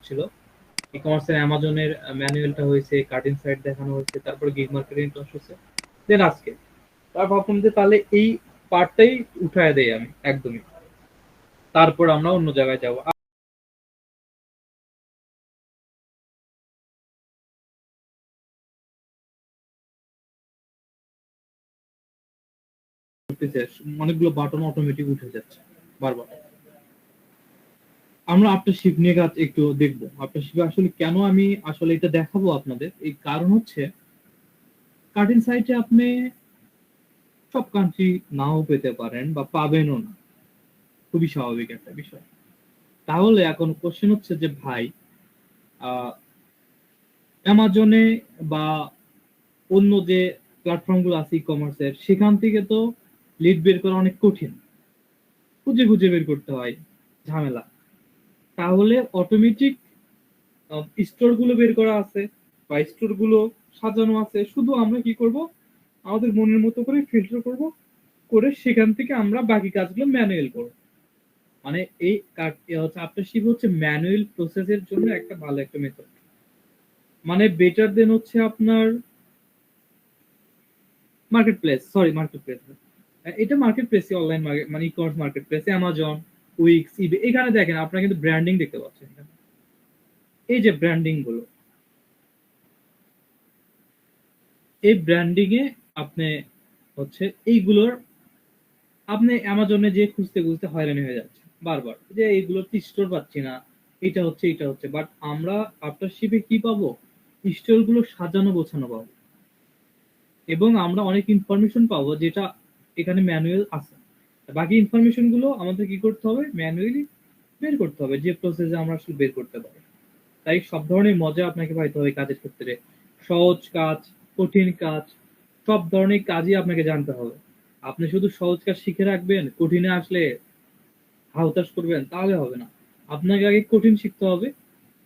ছিল। ই কমার্সের অ্যামাজনের ম্যানুয়ালটা হয়েছে, কাটিং সাইট দেখানো হয়েছে, তারপরে গিগ মার্কেটিং ক্লাস হচ্ছে, দেন আজকে তার ভাবলাম যে তাহলে এই পার্টটাই উঠায় দেই আমি একদমই, তারপর আমরা অন্য জায়গায় যাবো। অনেকগুলো বাটন অটোমেটিক উঠে যাচ্ছে বারবার। আমরা আফটার শিপ নিয়ে কাজ একটু দেখবো। আফটার শিপে আসলে কেন আমি আসলে এটা দেখাবো আপনাদের, এই কারণ হচ্ছে কাটিং সাইটে আপনি সব কান্ট্রি নাও পেতে পারেন বা পাবেনও না, খুবই স্বাভাবিক একটা বিষয়। তাহলে এখন কোশ্চেন হচ্ছে যে ভাই, অ্যামাজনে বা অন্য যে প্ল্যাটফর্ম গুলো আছে ই কমার্সের, সেখান থেকে তো লিড বের করা অনেক কঠিন, খুঁজে খুঁজে বের করতে হয়, ঝামেলা। তাহলে অটোমেটিক স্টোর গুলো বের করা আছে বা স্টোর গুলো সাজানো আছে, শুধু আমরা কি করব, আমাদের মনের মতো করে ফিল্টার করব, করে সেখান থেকে আমরা বাকি কাজগুলো ম্যানুয়াল করব। মানে এই হচ্ছে আপনার শিপ হচ্ছে ম্যানুয়াল প্রসেসের জন্য একটা ভালো একটা মেথড, মানে বেটার দেন হচ্ছে আপনার market place, sorry market place, এটা মার্কেট প্লেসে, অনলাইন মার্কেট মানে ই কমার্স মার্কেট প্লেসে অ্যামাজন, উইক্স, ইবে, এখানে দেখেন আপনারা কিন্তু ব্র্যান্ডিং দেখতে পাচ্ছেন এখানে। এই যে ব্র্যান্ডিং গুলো, এই ব্র্যান্ডিং এ আপনি হচ্ছে এইগুলোর, আপনি অ্যামাজনে যে খুঁজতে খুঁজতে হয়রানি হয়ে যাচ্ছে বারবার, যে এইগুলোর স্টোর পাচ্ছি না, এটা হচ্ছে এটা হচ্ছে, বাট আমরা আফটার শিপে কি পাবো, স্টোর গুলো সাজানো গোছানো পাবো, এবং আমরা অনেক ইনফরমেশন পাবো যেটা এখানে ম্যানুয়াল আছে। বাকি ইনফরমেশন গুলো আমাদের কি করতে হবে, ম্যানুয়ালি বের করতে হবে, যে প্রসেসে আমরা আসলে বের করতে পারি। তাই সব ধরনের মজা আপনাকে পাইতে হবে কাজের ক্ষেত্রে, সহজ কাজ, কঠিন কাজ, সব ধরনের কাজই আপনাকে জানতে হবে। আপনি শুধু সহজ কাজ শিখে রাখবেন, কঠিনে আসলে হাউতাশ করবেন, তাহলে হবে না। আপনাকে আগে কঠিন শিখতে হবে।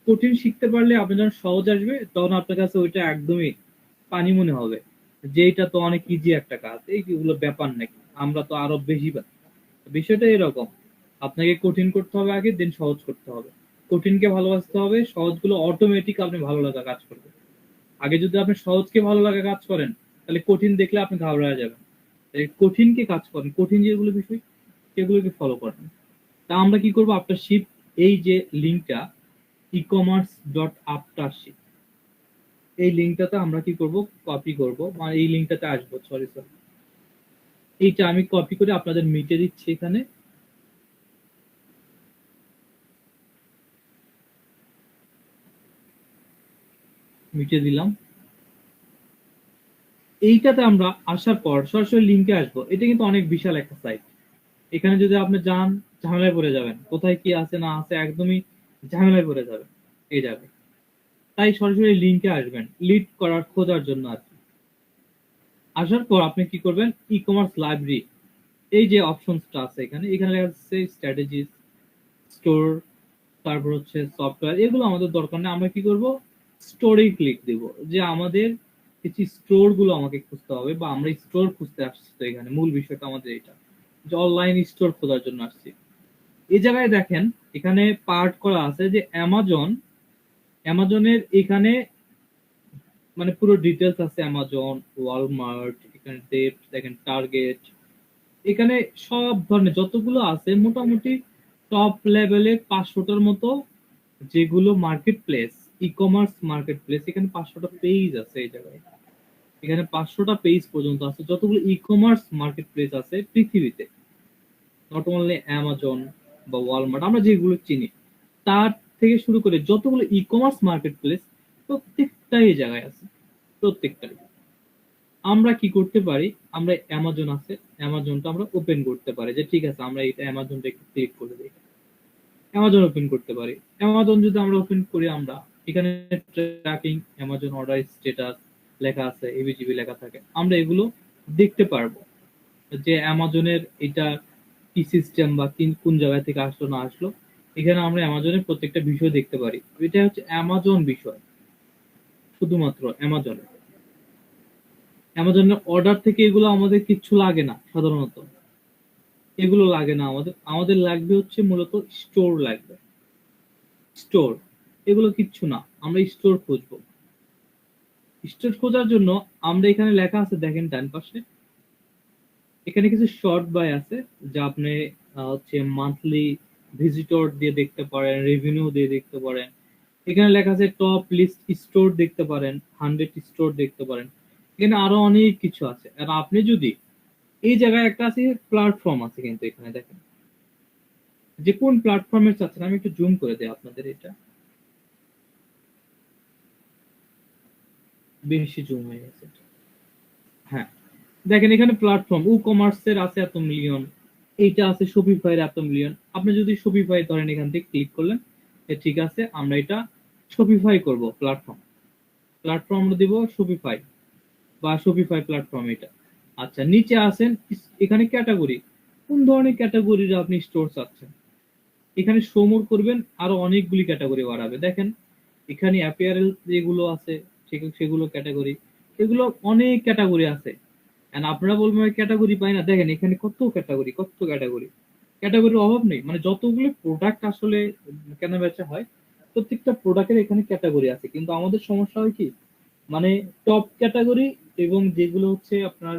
কঠিন শিখতে পারলে আপনি যখন সহজ আসবে, তখন আপনার কাছে ওইটা একদমই পানি মনে হবে, যে এটা তো অনেক ইজি একটা কাজ, এইগুলো ব্যাপার নাকি, আমরা তো আরো বেশি পারি। বিষয়টা এরকম, আপনাকে কঠিন করতে হবে আগে, দেন সহজ করতে হবে। কঠিনকে ভালোবাসতে হবে, সহজগুলো অটোমেটিক আপনি ভালো লাগা কাজ করবে। আগে যদি আপনি সহজকে ভালো লাগা কাজ করেন, তাহলে কঠিন দেখলে আপনি ঘাবড়ে যাবেন। তাই কঠিনকে কাজ করেন, কঠিন যেগুলো বিষয় সেগুলোকে ফলো করেন। তা আমরা কি করবো, আফটার শিপ, এই যে লিঙ্কটা, e commerce dot after ship, এই লিঙ্কটাতে আমরা কি করব, কপি করব, মানে এই লিঙ্কটাতে আসবো, সরি সরি, এইটা আমি কপি করে আপনাদের মিটে দিচ্ছি এখানে। মিটে দিলাম। এইটাতে আমরা আসার পর সরাসরি লিঙ্কে আসবো। এটা কিন্তু অনেক বিশাল একটা সাইট। এখানে যদি আপনি যান, ঝামেলায় পড়ে যাবেন, কোথায় কি আছে না আছে একদমই ঝামেলায় পড়ে যাবেন এই জায়গায়। তাই সরাসরি লিঙ্কে আসবেন, লিড করার খোঁজার জন্য আর কি। আসার পর আপনি কি করবেন, ই কমার্স লাইব্রেরি, এই যে অপশনসটা আছে এখানে, এখানে লেখা আছে স্ট্র্যাটেজি, স্টোর, তারপর হচ্ছে সফটওয়্যার, এগুলো আমাদের দরকার নেই। আমরা কি করব, স্টোরে ক্লিক দিব, যে আমাদের কিছু স্টোর গুলো আমাকে খুঁজতে হবে, বা আমরা স্টোর খুঁজতে আসছি, তো এখানে মূল বিষয়টা আমাদের এটা, যে অনলাইন স্টোর খোঁজার জন্য আসছি। এই জায়গায় দেখেন, এখানে পার্ট করা আছে যে অ্যামাজন, অ্যামাজনের এখানে মানে পুরো ডিটেলস আছে, অ্যামাজন, ওয়ালমার্ট, এখানে ডেপথ দেখেন, টার্গেট, এখানে সব ধরনের যতগুলো আছে মোটামুটি টপ লেভেলে 500টার মতো, যেগুলো market place, e commerce market place, এখানে 500টা পেজ আছে এই জায়গায়। এখানে 500টা পেজ পর্যন্ত আছে, যতগুলো ই কমার্স মার্কেট প্লেস আছে পৃথিবীতে, নট অনলি অ্যামাজন বা ওয়ালমার্ট, আমরা যেগুলো চিনি, তার থেকে শুরু করে যতগুলো ই কমার্স মার্কেট প্লেস, প্রত্যেকটাই এই জায়গায় আছে, প্রত্যেকটাই। আমরা কি করতে পারি, আমরা অ্যামাজন আছে, অ্যামাজনটা আমরা ওপেন করতে পারি, যে ঠিক আছে আমরা এটা অ্যামাজনটা একটু ক্লিক করে দিই, অ্যামাজন ওপেন করতে পারি। অ্যামাজন যদি আমরা ওপেন করি, আমরা এখানে ট্র্যাকিং, অ্যামাজন অর্ডার স্ট্যাটাস লেখা আছে, এবিজিবি লেখা থাকে, আমরা এগুলো দেখতে পারবো, যে অ্যামাজনের এটা কি সিস্টেম, বা কোন জায়গা থেকে আসলো না আসলো। এখানে আমরা অ্যামাজনের প্রত্যেকটা বিষয় দেখতে পারি। এটা হচ্ছে অ্যামাজন বিষয়, শুধুমাত্র অ্যামাজনে। অ্যামাজনের অর্ডার থেকে এগুলো আমাদের কিচ্ছু লাগে না সাধারণত, এগুলো লাগে না আমাদের। আমাদের লাগবে হচ্ছে মূলত স্টোর লাগবে, স্টোর। এগুলো কিচ্ছু না, আমরা স্টোর খুঁজবো। স্টোর খোঁজার জন্য আমরা এখানে লেখা আছে দেখেন ডান পাশে, এখানে কিছু শর্ট বাই আছে যা আপনি হচ্ছে মান্থলি ভিজিটর দিয়ে দেখতে পারেন, রেভিনিউ দিয়ে দেখতে পারেন। এখানে লেখা আছে টপ লিস্ট স্টোর দেখতে পারেন, 100 স্টোর দেখতে পারেন। এখানে আরো অনেক কিছু আছে। আর আপনি যদি এই জায়গায় একটা আছে প্ল্যাটফর্ম আছে, কিন্তু এখানে দেখেন যে কোন প্ল্যাটফর্মে চাচ্ছেন। আমি একটু জুম করে দিই আপনাদের, এটা বেশি জুম হয়ে গেছে। হ্যাঁ, দেখেন এখানে প্ল্যাটফর্ম ই কমার্সের আছে এত মিলিয়ন, এইটা আছে শপিফাইয়ের এত মিলিয়ন। আপনি যদি শপিফাই ধরেন এখান থেকে ক্লিক করলেন, ঠিক আছে আমরা এটা শপিফাই করব প্ল্যাটফর্ম, প্ল্যাটফর্ম আমরা দিব শপিফাই বা শপিফাই প্ল্যাটফর্ম এটা। আচ্ছা, নিচে আসেন, এখানে ক্যাটাগরি, কোন ধরনের ক্যাটাগরির আপনি স্টোর চাচ্ছেন এখানে শো মোর করবেন, আরো অনেকগুলি ক্যাটাগরি বাড়াবে। দেখেন এখানে অ্যাপিয়ারেল যেগুলো আছে সেগুলো ক্যাটাগরি, এগুলো অনেক ক্যাটাগরি আছে। And আপনারা বলবেন ক্যাটাগরি পাই না, দেখেন এখানে কত ক্যাটাগরি, কত ক্যাটাগরি, ক্যাটাগরির অভাব নেই। মানে যতগুলো প্রোডাক্ট আসলে কেনা বেচা হয়, প্রত্যেকটা প্রোডাক্টের এখানে ক্যাটাগরি আছে। কিন্তু আমাদের সমস্যা হয় কি, মানে টপ ক্যাটাগরি এবং যেগুলো হচ্ছে আপনার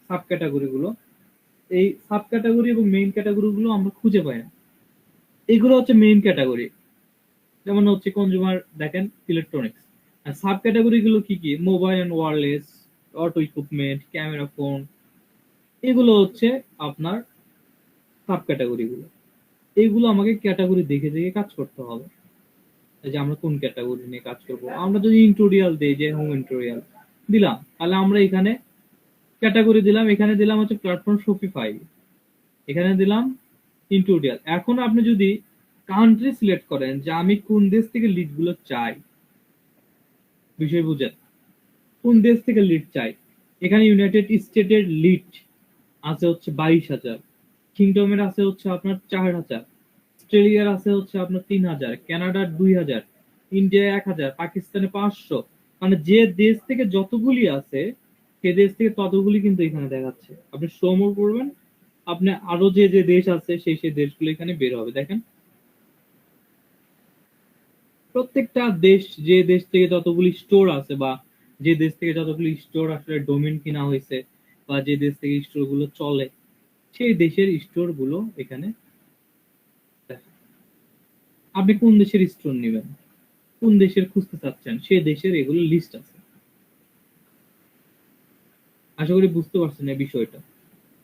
সাব ক্যাটাগরি গুলো, এই সাব ক্যাটাগরি এবং মেইন ক্যাটাগরি গুলো আমরা খুঁজে পাই না। এগুলো হচ্ছে মেইন ক্যাটাগরি, যেমন হচ্ছে কনজিউমার দেখেন ইলেকট্রনিক্স। আর সাব ক্যাটাগরি গুলো কি কি, mobile and wireless, auto equipment, camera phone, এগুলো হচ্ছে আপনার সাব ক্যাটাগরি গুলো। এইগুলো আমাকে ক্যাটাগরি দেখে দেখে কাজ করতে হবে, যে আমরা কোন ক্যাটাগরি নিয়ে কাজ করব। আমরা যদি ইন্টোরিয়াল দেই, যে হোম ইন্টোরিয়াল দিলাম, তাহলে আমরা এখানে ক্যাটাগরি দিলাম, এখানে দিলাম হচ্ছে প্ল্যাটফর্ম শপিফাই, এখানে দিলাম ইন্টোরিয়াল। এখন আপনি যদি কান্ট্রি সিলেক্ট করেন যে আমি কোন দেশ থেকে লিড গুলো চাই, বিষয় বুঝেন, কোন দেশ থেকে লিড চাই। এখানে ইউনাইটেড স্টেটের লিড আছে হচ্ছে 22,000, কিংডমের আছে হচ্ছে আপনার 4,000, অস্ট্রেলিয়ার আছে হচ্ছে আপনার 3,000, কানাডার 2,000, ইন্ডিয়া 1,000, পাকিস্তানে 500। মানে যে দেশ থেকে যতগুলি আছে সে দেশ থেকে ততগুলি কিন্তু এখানে দেখাচ্ছে। আপনি শ্রমও করবেন, আপনি আরো যে যে দেশ আছে সেই সেই দেশগুলো এখানে বের হবে। দেখেন প্রত্যেকটা দেশ, যে দেশ থেকে যতগুলি স্টোর আছে বা যে দেশ থেকে যতগুলি স্টোর আসলে ডোমেন কিনা হয়েছে বা যে দেশ থেকে স্টোর গুলো চলে, সেই দেশের স্টোর গুলো এখানে দেখেন। আপনি কোন দেশের স্টোর নেবেন, কোন দেশের খুঁজতে চাচ্ছেন, সেই দেশের এগুলো লিস্ট আছে। আশা করি বুঝতে পারছেন এই বিষয়টা।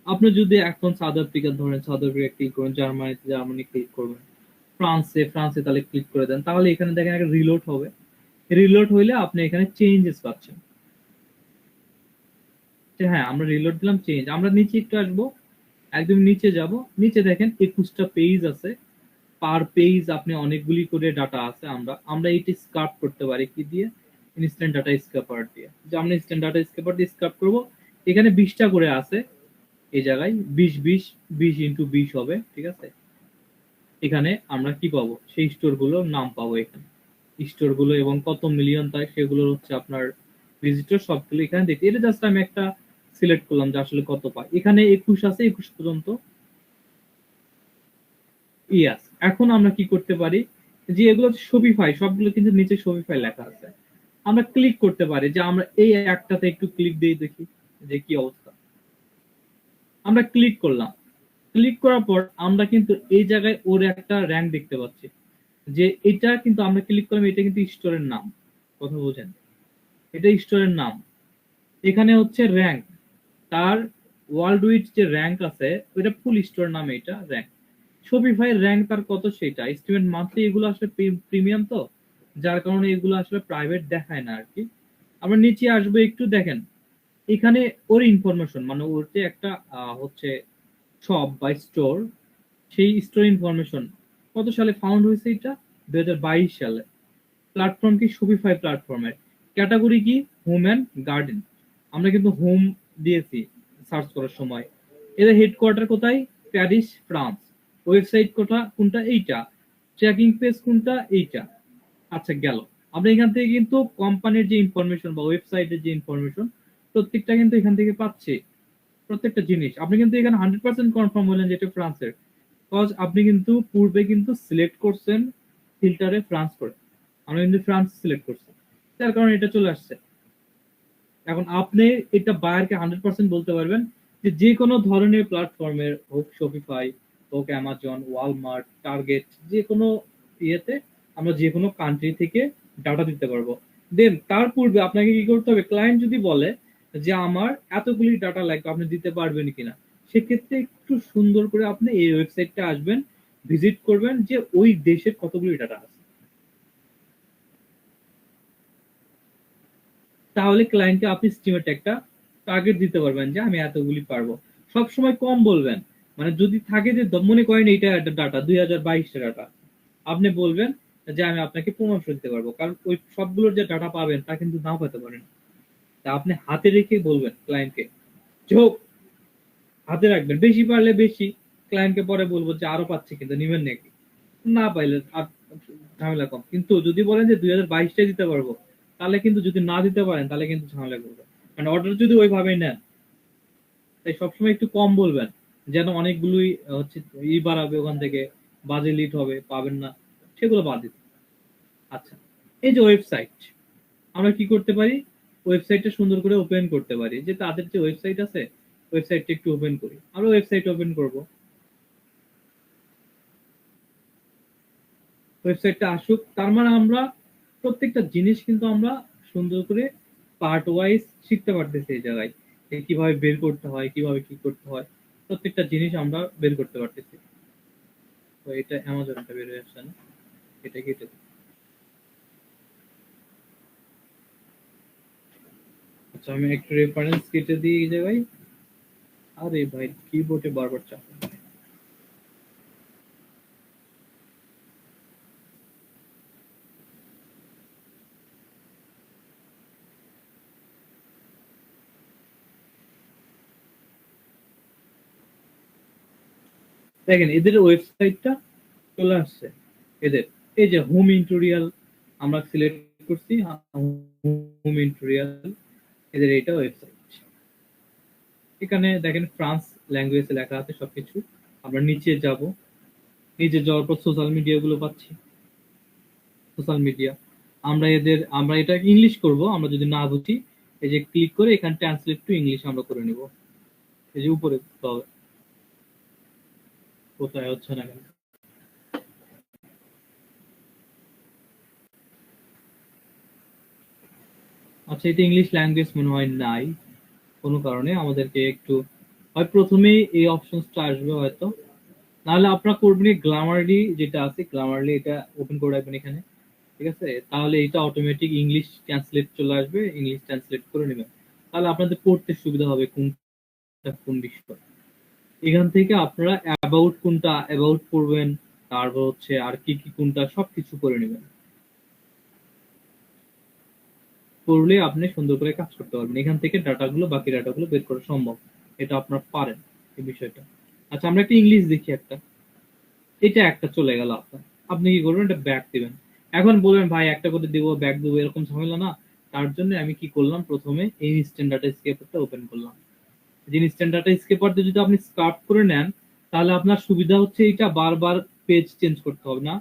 আপনি যদি এখন সাউথ আফ্রিকা ধরেন, সাউথ আফ্রিকা ক্লিক করেন, জার্মানিতে জার্মানি ক্লিক করবেন, ফ্রান্সে ফ্রান্সে তাহলে ক্লিক করে দেন, তাহলে এখানে দেখেন একটা রিলোড হবে। রিলোড হইলে আপনি এখানে চেঞ্জেস পাচ্ছেন। হ্যাঁ, আমরা রিলোড দিলাম, চেঞ্জ। আমরা নিচে একটু আসবো, একদম নিচে যাব, নিচে দেখেন 21টা পেজ আছে। পার পেজ আপনি অনেকগুলি করে ডাটা আছে। আমরা আমরা এইটা স্ক্রাপ করতে পারি কি দিয়ে, ইনস্ট্যান্ট ডাটা স্ক্রাপার দিয়ে। যে আমরা ইনস্ট্যান্ট ডাটা স্ক্রাপার দিয়ে স্ক্রাপ করব। এখানে 20টা করে আছে, এই জায়গায় 20 20 20 ইন্টু 20 হবে, ঠিক আছে। এখানে আমরা কি পাবো, সেই স্টোর গুলোর নাম পাবো এখানে, স্টোর গুলো এবং কত মিলিয়ন তাই সেগুলোর হচ্ছে আপনার ভিজিটর সবগুলো এখানে দেখি। এটা জাস্ট আমি একটা সিলেক্ট করলাম যে আসলে কত পাই। এখানে 21 আছে, 21 পর্যন্ত। ইয়াস, এখন আমরা কি করতে পারি, যে এগুলো শপিফাই সবগুলো কিন্তু নিচে শপিফাই লেখা আছে। আমরা ক্লিক করতে পারি, যে আমরা এই একটাতে একটু ক্লিক দিয়ে দেখি যে কি অবস্থা। আমরা ক্লিক করলাম, ক্লিক করার পর আমরা কিন্তু এই জায়গায় ওর একটা র্যাঙ্ক দেখতে পাচ্ছি, যে এটা কিন্তু আমরা ক্লিক করলাম, এটা কিন্তু স্টোরের নাম, কথা বোঝেন, এটা স্টোরের নাম। এখানে হচ্ছে র্যাঙ্ক, তার ওয়ার্ল্ড উইড যে র্যাঙ্ক আছে ওইটা ফুল স্টোর নামে এটা র্যাঙ্ক। শপিফাই র্যাঙ্ক তার কত সেটা এস্টিমেট মান্থলি, এগুলো আসলে প্রিমিয়াম তো, যার কারণে এগুলো আসলে প্রাইভেট দেখায় না আর কি। আমরা নিচে আসবো একটু, দেখেন এখানে ওর ইনফরমেশন, মানে ওর যে একটা হচ্ছে শপ বা স্টোর, সেই স্টোর ইনফরমেশন কত সালে ফাউন্ড হয়েছে, এটা 2022 সালে। প্ল্যাটফর্ম কি, শপিফাই প্ল্যাটফর্মের ক্যাটাগরি কি, হোম অ্যান্ড গার্ডেন। আমরা কিন্তু হোম দিয়েছি সার্চ করার সময়। এদের হেডকোয়ার্টার কোথায়, প্যারিস ফ্রান্স। ওয়েবসাইট কোনটা এইটা, ট্র্যাকিং পেজ কোনটা এইটা। আচ্ছা গেল। আমরা এখান থেকে কিন্তু কোম্পানির যে ইনফরমেশন বা ওয়েবসাইটের যে ইনফরমেশন প্রত্যেকটা কিন্তু এখান থেকে পাচ্ছি, প্রত্যেকটা জিনিস। আপনি কিন্তু এখানে 100% কনফার্ম হলেন যেটা ফ্রান্সের, কজ আপনি কিন্তু পূর্বে কিন্তু সিলেক্ট করছেন ফিল্টারে ফ্রান্স করে। আমরা কিন্তু ফ্রান্স সিলেক্ট করছি, তার কারণে এটা চলে আসছে। এখন আপনি এটা বায়ারকে 100% বলতে পারবেন যে যে কোনো ধরনের প্ল্যাটফর্মের হোক, শপিফাই হোক, অ্যামাজন, ওয়ালমার্ট, টার্গেট, যে কোনো ইয়েতে আমরা যে কোনো কান্ট্রি থেকে ডাটা দিতে পারবো। দেন তার পূর্বে আপনাকে কি করতে হবে, ক্লায়েন্ট যদি বলে যে আমার এতগুলি ডাটা লাগবে, আপনি দিতে পারবেন কিনা, সেক্ষেত্রে একটু সুন্দর করে আপনি এই ওয়েবসাইটটা আসবেন, ভিজিট করবেন যে ওই দেশের কতগুলি ডাটা আছে। তাহলে ক্লায়েন্টকে আপনি স্টিমেট একটা টার্গেট দিতে পারবেন যে আমি এতগুলি পারবো। সব সময় কম বলবেন, মানে যদি থাকে যে মনে করেন এইটা একটা ডাটা 2022 ডাটা, আপনি বলবেন যে আমি আপনাকে 1500 দিতে পারবো, কারণ ওই সবগুলোর যে ডাটা পাবেন তা কিন্তু নাও পেতে পারেন। তা আপনি হাতে রেখে বলবেন ক্লায়েন্টকে, যে হোক হাতে রাখবেন, বেশি পারলে বেশি, ক্লায়েন্টকে পরে বলবো যে আরো পাচ্ছি কিন্তু নিবেন নাকি, না পাইলে আর ঝামেলা কম। কিন্তু যদি বলেন যে 2022টাই দিতে পারবো, তাহলে কিন্তু যদি না দিতে পারেন তাহলে কিন্তু ঝামেলা করবে, মানে অর্ডার যদি ওইভাবেই নেন। তাই সবসময় একটু কম বলবেন, যেন অনেকগুলোই হচ্ছে বাড়াবে ওখান থেকে, বাজে লিড হবে, পাবেন না, সেগুলো বাদ দিতে। আচ্ছা, এই যে ওয়েবসাইট, আমরা কি করতে পারি, ওয়েবসাইটটা সুন্দর করে ওপেন করতে পারি, যে তাদের যে ওয়েবসাইট আছে ওয়েবসাইটটা একটু ওপেন করি। আমরা ওয়েবসাইট ওপেন করব, ওয়েবসাইটটা আসুক, তার মানে আমরা প্রত্যেকটা জিনিস কিন্তু আমরা সুন্দর করে পার্ট ওয়াইজ শিখতে পারতেছি এই জায়গায়, যে কিভাবে বের করতে হয়, কিভাবে কি করতে হয়, প্রত্যেকটা জিনিস আমরা বের করতে পারতেছি। তো এটা অ্যামাজনটা বের হয়ে আসছে না, এটা কেটে দিই। আচ্ছা, আমি একটু রেফারেন্স কেটে দিই এই জায়গায়। আরে ভাই, কিবোর্ডে বারবার চাপ। দেখেন এদের ওয়েবসাইটটা চলে আসছে, এদের এই যে হোম ইন্টোরিয়াল আমরা সিলেক্ট করছি, হোম ইন্টোরিয়াল, এদের এটা ওয়েবসাইট। এখানে দেখেন ফ্রান্স ল্যাঙ্গুয়েজে লেখা আছে সবকিছু। আমরা নিচে যাব, নিচে যাওয়ার পর সোশ্যাল মিডিয়া গুলো পাচ্ছি, সোশ্যাল মিডিয়া। আমরা এটা ইংলিশ করব, আমরা যদি না বুঝি এই যে ক্লিক করে এখানে ট্রান্সলেট টু ইংলিশ আমরা করে নিব। এই যে উপরে কোথায় হচ্ছে না কেন। আচ্ছা, এটা ইংলিশ ল্যাঙ্গুয়েজ মনে হয় নাই, কোনো কারণে আমাদেরকে একটু, হয় প্রথমেই এই অপশনসটা আসবে হয়তো, নাহলে আপনারা করবেন গ্রামারলি, যেটা আছে গ্রামারলি, এটা ওপেন করে রাখবেন এখানে। ঠিক আছে, তাহলে এটা অটোমেটিক ইংলিশ ট্রান্সলেট চলে আসবে, ইংলিশ ট্রান্সলেট করে নেবেন। তাহলে আপনাদের পড়তে সুবিধা হবে কোনটা কোন বিষয়। এখান থেকে আপনারা অ্যাবাউট কোনটা অ্যাবাউট করবেন, তারপর হচ্ছে আর কি কি কোনটা সবকিছু করে নেবেন। করলে আপনি সুন্দর করে কাজ করতে পারবেন, এখান থেকে ডাটাগুলো, বাকি ডাটাগুলো বের করা সম্ভব, এটা আপনার পারেন এই বিষয়টা। আচ্ছা, আমরা একটা ইংলিশ দেখি একটা, এটা একটা চলে গেল আপনার, আপনি কি করবেন, এটা ব্যাক দিবেন। এখন বলবেন ভাই একটা করে দিব, ব্যাক দেবো, এরকম ঝামেলা না। তার জন্য আমি কি করলাম, প্রথমে এই ইনস্ট্যান্ট ডাটা স্কেপারটা ওপেন করলাম। যে ইনস্ট্যান্ট ডাটা স্কেপার যদি আপনি স্কার্ট করে নেন, তাহলে আপনার সুবিধা হচ্ছে এটা বারবার পেজ চেঞ্জ করতে হবে না,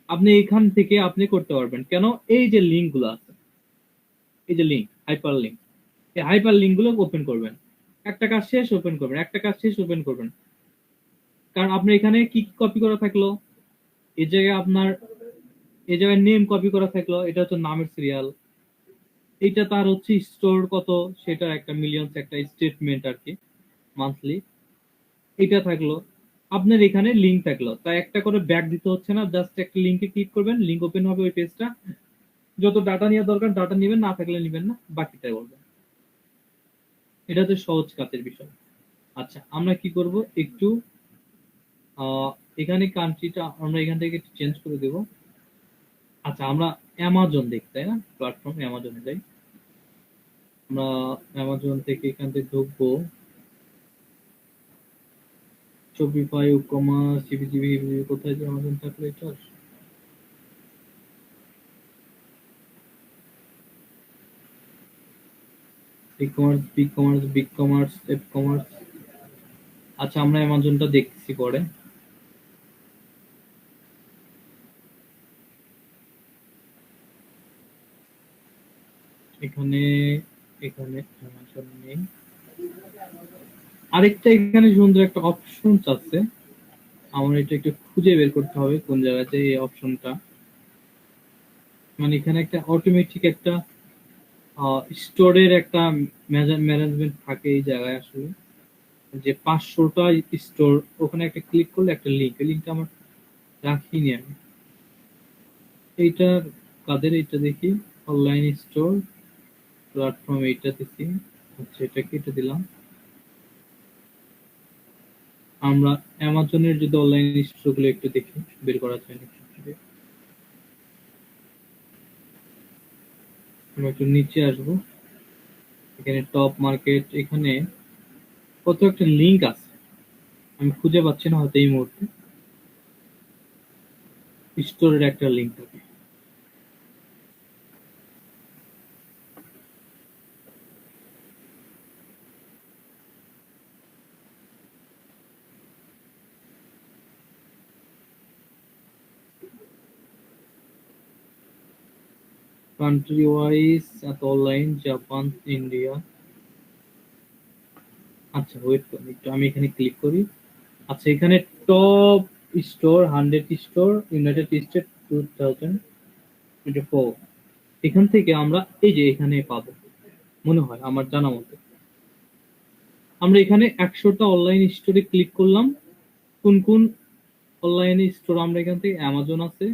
আপনি এখান থেকে আপনি করতে পারবেন। কেন, এই যে লিঙ্ক গুলো আছে, এই যে লিঙ্ক, হাইপার লিঙ্ক, এই হাইপার লিঙ্ক গুলো ওপেন করবেন, একটা কাজ শেষ ওপেন করবেন, একটা কাজ শেষ ওপেন করবেন। কারণ আপনার এখানে কি কপি করা থাকলো, এই জায়গায় আপনার, এই জায়গায় নেম কপি করা থাকলো, এটা হচ্ছে নামের সিরিয়াল, এইটা তার হচ্ছে স্টোর কত, সেটা একটা মিলিয়ন্স একটা স্টেটমেন্ট আর কি, মান্থলি, এটা থাকলো। আপনার এখানে লিঙ্ক থাকলো, তাই একটা করে ব্যাক দিতে হচ্ছে না, জাস্ট একটা লিঙ্কে ক্লিক করবেন, লিঙ্ক ওপেন হবে ওই পেজটা, যত ডাটা নেওয়া দরকার ডাটা নেবেন, না থাকলে নেবেন না, বাকিটা বলবেন। এটা তো সহজ কাজের বিষয়। আচ্ছা, আমরা কি করব, একটু আহ এখানে কান্ট্রিটা আমরা এখান থেকে চেঞ্জ করে দেব। আচ্ছা, আমরা অ্যামাজন দেখি, তাই না, প্ল্যাটফর্ম অ্যামাজনে যাই আমরা, অ্যামাজন থেকে এখান থেকে ঢুকবো, শপিফাই, কমার্স, জিবিজিবি, কোথায় যে অ্যামাজন থাকলে এটা, e commerce, big commerce, big commerce, F commerce. আচ্ছা, আমরা অ্যামাজনটা দেখছি পরে। এখানে এখানে নেই। আরেকটা এখানে সুন্দর একটা অপশন আছে, আমার এটা একটু খুঁজে বের করতে হবে কোন জায়গাতে এই অপশনটা। মানে এখানে একটা অটোমেটিক একটা স্টোরের একটা ম্যানেজমেন্ট থাকে এই জায়গায় আসলে, যে 500টা স্টোর, ওখানে একটা ক্লিক করলে একটা লিঙ্ক, এই লিঙ্কটা আমার রাখিনি আমি। এইটার কাদের, এটা দেখি, অনলাইন স্টোর প্ল্যাটফর্ম, এইটা দেখি। আচ্ছা, এটা কেটে দিলাম। আমরা অ্যামাজনের যদি অনলাইন স্টোর গুলো একটু দেখি, বের করা যায় নাকি। আমরা একটু নিচে আসবো, এখানে টপ মার্কেট, এখানে কত একটা লিঙ্ক আছে, আমি খুঁজে পাচ্ছি না হয়তো এই মুহূর্তে। স্টোরের একটা লিঙ্ক থাকে। কান্ট্রি ওয়াইজ এত অনলাইন, জাপান, ইন্ডিয়া। আচ্ছা, ওয়েট করুন একটু, আমি এখানে ক্লিক করি। আচ্ছা, এখানে top store 100 store United state 2024, এখান থেকে আমরা এই যে এখানে পাবো মনে হয় আমার জানা মতে। আমরা এখানে 100টা অনলাইন স্টোরে ক্লিক করলাম। কোন কোন অনলাইন স্টোর, আমরা এখান থেকে অ্যামাজন আছে,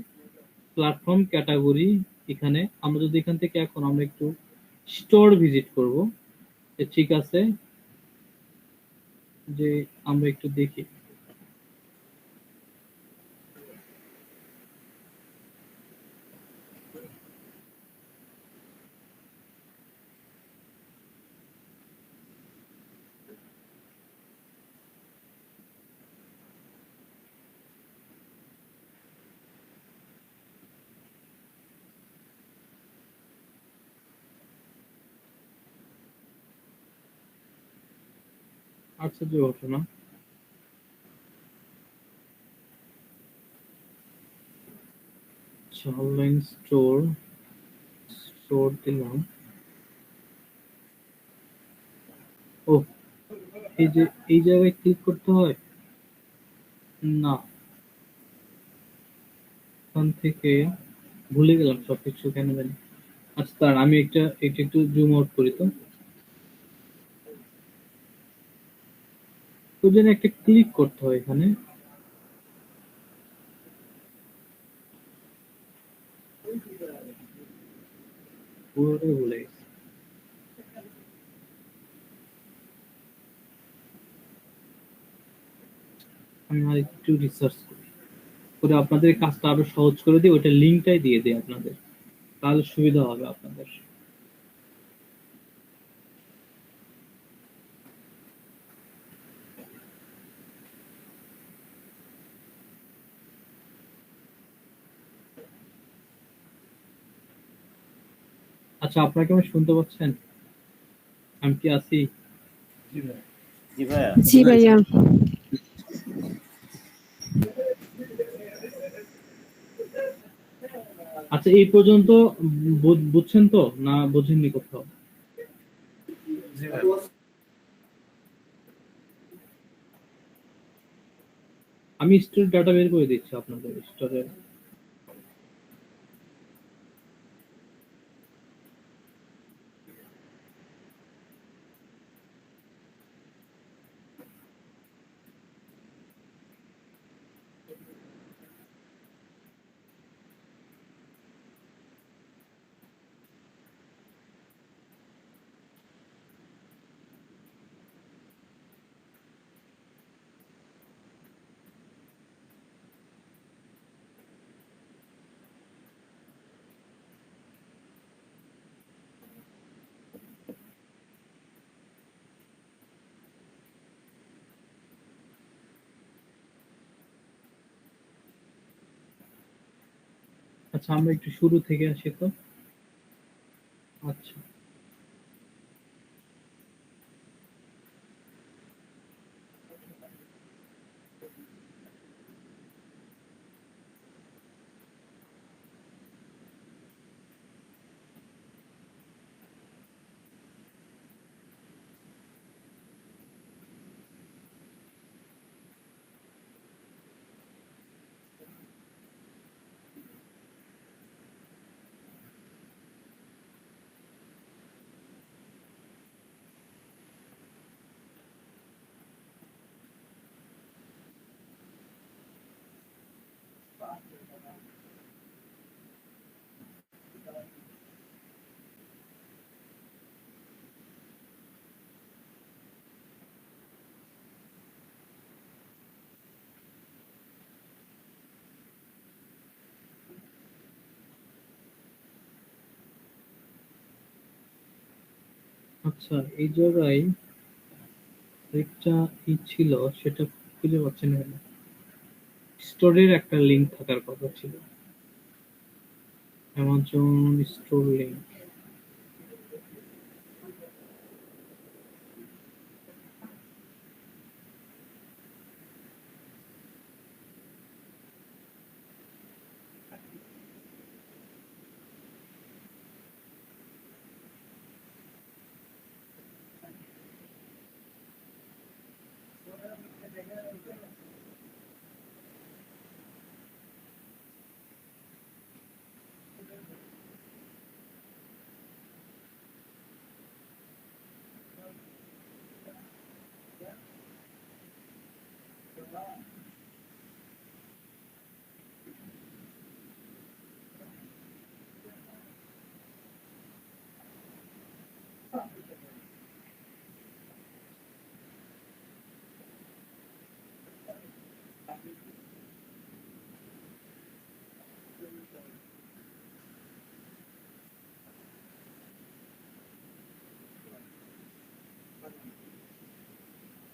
প্ল্যাটফর্ম ক্যাটাগরি, এখানে আমরা যদি এখান থেকে এখন আমরা একটু স্টোর ভিজিট করব, ঠিক আছে, যে আমরা একটু দেখি। আশ্চর্য ঘটনা। আচ্ছা, অনলাইন স্টোর, স্টোর দিলাম। ও, এই যে এই জায়গায় ক্লিক করতে হয় না, এখান থেকে ভুলে গেলাম সবকিছু কেন জানি। আচ্ছা, তার আমি এটা একটু জুম আউট করি তো। তো যেন একটা ক্লিক করতে হয় এখানে, পুরোটাই ভুলে গেছি। আমি আর একটু রিসার্চ করি, করে আপনাদের কাজটা আরো সহজ করে দিই, ওইটা লিঙ্কটাই দিয়ে দিই আপনাদের, তাহলে সুবিধা হবে আপনাদের। আচ্ছা, আপনাকে আমি শুনতে পাচ্ছেন? আমি কি আছি? জি ভাইয়া। আচ্ছা, এই পর্যন্ত বুঝছেন তো, না বুঝেননি কোথাও? আমি স্টোর ডাটা বের করে দিচ্ছি আপনাদের স্টোরের। আচ্ছা, আমরা একটু শুরু থেকে আসি তো। আচ্ছা, আচ্ছা, এই জায়গায় একটা ছিল, সেটা খুঁজে পাচ্ছি না কেন। স্টোরের একটা লিংক থাকার কথা ছিল, অ্যামাজন স্টোর লিংক।